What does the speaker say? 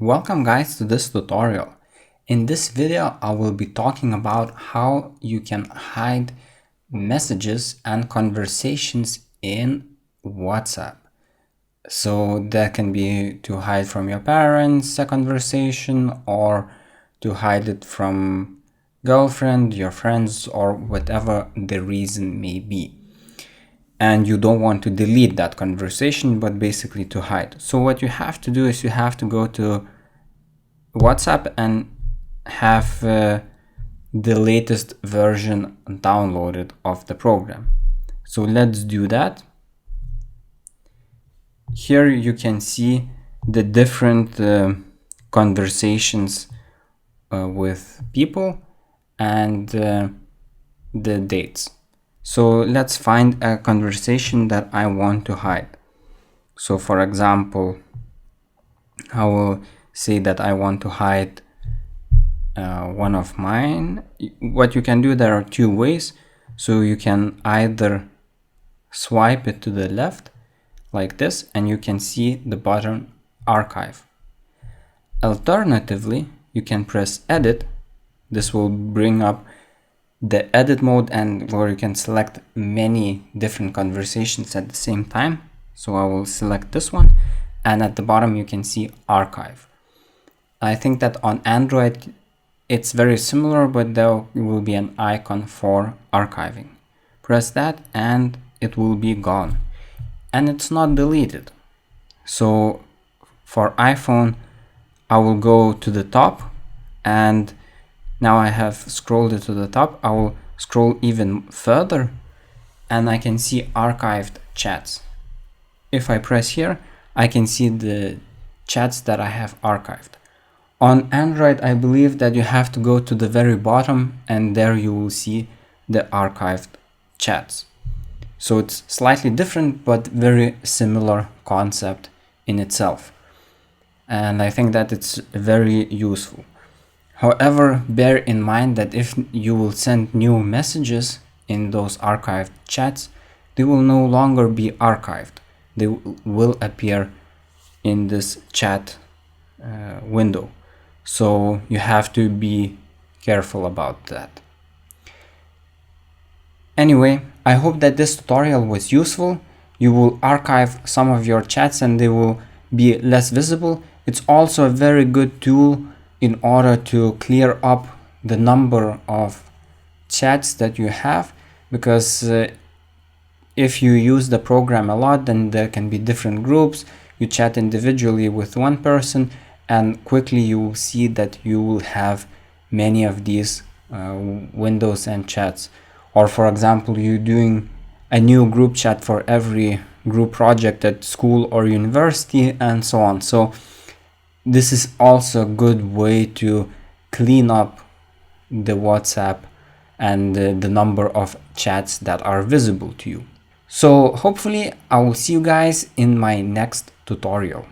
Welcome guys to this tutorial. In this video I will be talking about how you can hide messages and conversations in WhatsApp. So that can be to hide from your parents a conversation, or to hide it from girlfriend, your friends, or whatever the reason may be. And you don't want to delete that conversation, but basically to hide. So what you have to do is you have to go to WhatsApp and have the latest version downloaded of the program. So let's do that. Here you can see the different conversations with people and the dates. So let's find a conversation that I want to hide. So for example, I will say that I want to hide one of mine. What you can do, there are two ways. So you can either swipe it to the left like this, and you can see the button archive. Alternatively, you can press edit. This will bring up the edit mode, and where you can select many different conversations at the same time. So I will select this one, and at the bottom you can see archive. I think that on Android it's very similar, but there will be an icon for archiving. Press that and it will be gone, and it's not deleted. So for iPhone, I will go to the top, and now I have scrolled it to the top. I will scroll even further and I can see archived chats. If I press here, I can see the chats that I have archived. On Android, I believe that you have to go to the very bottom, and there you will see the archived chats. So it's slightly different, but very similar concept in itself. And I think that it's very useful. However, bear in mind that if you will send new messages in those archived chats, they will no longer be archived. They will appear in this chat window. So you have to be careful about that. Anyway, I hope that this tutorial was useful. You will archive some of your chats and they will be less visible. It's also a very good tool in order to clear up the number of chats that you have, because if you use the program a lot, then there can be different groups. You chat individually with one person, and quickly you will see that you will have many of these windows and chats. Or for example, you're doing a new group chat for every group project at school or university and so on. So this is also a good way to clean up the WhatsApp and the number of chats that are visible to you. So hopefully I will see you guys in my next tutorial.